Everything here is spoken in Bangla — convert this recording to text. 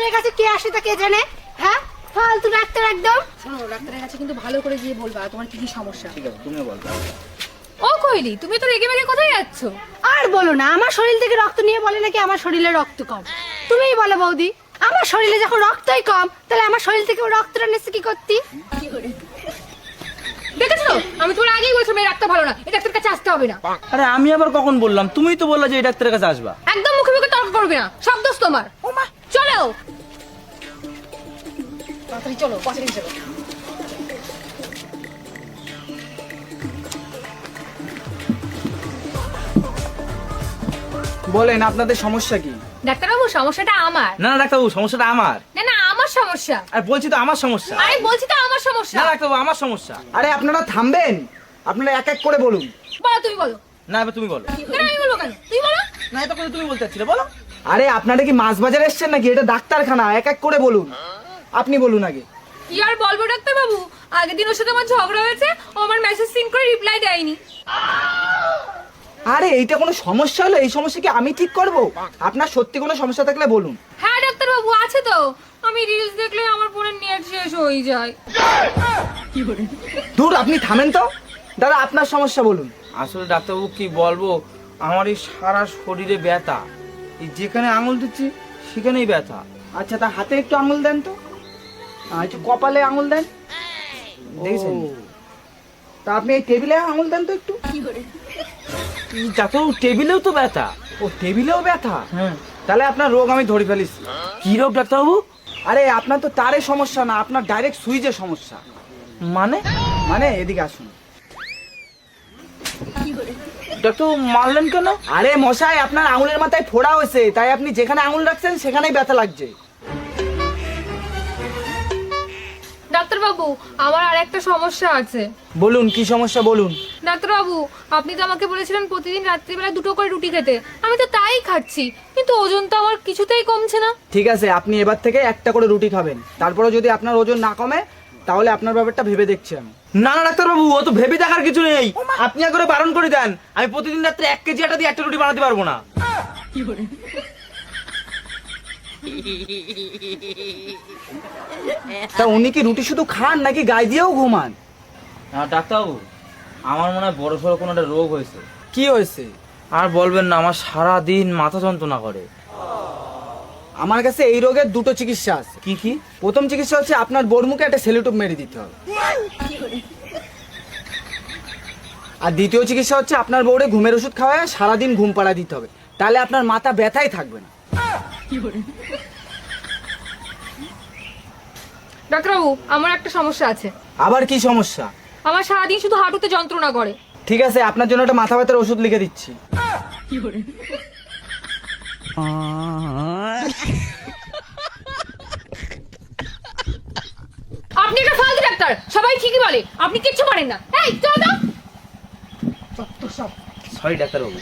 ডাক্তারের কাছে কে আসে তা কে জানে? হ্যাঁ, ফালতু ডাক্তার একদম। শোনো, ডাক্তারের কাছে কিন্তু ভালো করে গিয়ে বলবা তোমার কি কি সমস্যা। ঠিক আছে, তুমিও বলবা। ও কইলি, তুমি তো রেগে মেগে কোথায় যাচ্ছ? আর বলো না, আমার শরীর থেকে রক্ত নিয়ে বলে নাকি আমার শরীরে রক্ত কম। তুমিই বলো বৌদি, আমার শরীরে যখন রক্তই কম, তাহলে আমার শরীর থেকে রক্তটা নিচ্ছে কি করতি? দেখেছো, আমি তোমার আগেই বলছিলাম এই ডাক্তার ভালো না, এই ডাক্তারের কাছে আসতে হবে না। আরে আমি আবার কখন বললাম? তুমিই তো বললা যে এই ডাক্তারের কাছে আসবা। একদম মুখে মুখে তর্ক করবে না, সব দোষ তোমার। চলো তাড়াতাড়ি চলো, পাশে নিয়ে চলো। বলেন আপনাদের সমস্যা কি? ডাক্তারবাবু, সমস্যাটা আমার। না না ডাক্তারবাবু, সমস্যাটা আমার। না না, আমার সমস্যা। আর বলছি তো আমার সমস্যা। আরে বলছি তো আমার সমস্যা। না ডাক্তারবাবু, আমার সমস্যা। আরে আপনারা থামবেন, আপনারা এক এক করে বলুন। বলো, তুমি বলো। না এবার তুমি বলো। কেন আমি বলবো কেন? তুমি বলো। না এটা করে তুমি বলতে চাচ্ছিলে, বলো। আরে আপনারা কি মাছ বাজারে এসেছেন নাকি? এটা ডাক্তারখানা, এক এক করে বলুন। আপনি বলুন আগে। কি আর বলবো ডাক্তারবাবু, আগের দিন ওর সাথে আমার ঝগড়া হয়েছে, ও আমার মেসেজ সিন করে রিপ্লাই দেয়নি। আরে এইটা কোনো সমস্যা হলো? এই সমস্যা কি আমি ঠিক করব? আপনার সত্যি কোনো সমস্যা থাকলে বলুন। হ্যাঁ ডাক্তারবাবু, আছে তো। আমি রিলস দেখলে আমার ফোনের নেট শেষ হয়ে যায়। দূর, আপনি থামেন তো। দাদা আপনার সমস্যা বলুন। আসলে ডাক্তারবাবু কি বলবো, আমার এই সারা শরীরে ব্যথা। এই যেখানে আঙুল দিচ্ছি সেখানেই ব্যথা। আচ্ছা, তা হাতে একটু আঙুল দেন তো। একটু কপালে আঙুল দেন, দেখেছেন? ও, তা আপনি এই টেবিলে আঙুল দেন তো একটু। এই ডাক্তারবাবু টেবিলেও তো ব্যথা। ও, টেবিলেও ব্যথা? হ্যাঁ। তাহলে আপনার রোগ আমি ধরে ফেলিস। কি রোগ ডাক্তারবাবু? আরে আপনার তো তারে সমস্যা না, আপনার ডাইরেক্ট সুইচের সমস্যা। মানে? মানে এদিকে আসুন। ডাক্তারবাবু মারলেন কেন? আরে মশাই, আপনার আঙুলের মাথায় ফোড়া হয়েছে, তাই আপনি যেখানে আঙুল রাখছেন সেখানেই ব্যথা লাগছে। ডাক্তারবাবু, আমার আর একটা সমস্যা আছে। বলুন, কি সমস্যা বলুন। ডাক্তারবাবু, আপনি তো আমাকে বলেছিলেন প্রতিদিন রাত্রিবেলা 2টো করে রুটি খেতে। আমি তো তাই খাচ্ছি, কিন্তু ওজন তো আমার কিছুতেই কমছে না। ঠিক আছে, আপনি এবার থেকে একটা করে রুটি খাবেন। তারপরে যদি আপনার ওজন না কমে, তাহলে আপনার ব্যাপারটা ভেবে দেখছি আমি। না না ডাক্তারবাবু, ও তো ভেবে দেখার কিছু নেই। আপনি করে বারণ করে দেন, আমি প্রতিদিন রাত্রে 1 কেজি আটা দিয়ে একটা রুটি বানাতে পারবো না। তা উনি কি রুটি শুধু খান নাকি গায়ে দিয়েও ঘুমান? না ডাক্তারবাবু, আমার মনে হয় বড় সড়ো কোনো একটা রোগ হয়েছে। কি হয়েছে? আর বলবেন না, আমার সারা দিন মাথা যন্ত্রণা করে। আমার কাছে এই রোগের দুটো চিকিৎসা আছে। কি কি? প্রথম চিকিৎসা হচ্ছে আপনার বোর মুখে একটা সেলুটুপ মেরে দিতে হবে। আর দ্বিতীয় চিকিৎসা হচ্ছে আপনার বউরে ঘুমের ওষুধ খাওয়ায় সারাদিন ঘুম পাড়া দিতে হবে। তাহলে আপনার মাথা ব্যথাই থাকবে না। ডাক্তারবাবু, আমার একটা সমস্যা আছে। আবার কি সমস্যা? আমার সারাদিন শুধু হাঁটুতে যন্ত্রণা করে। ঠিক আছে, আপনার জন্য একটা মাথা ব্যথার ওষুধ লিখে দিচ্ছি। আপনি একটা ফালতু ডাক্তার, সবাই ঠিকই বলে, আপনি কিচ্ছু পারেন না। এই চলো তো। সব সরি ডাক্তারবাবু।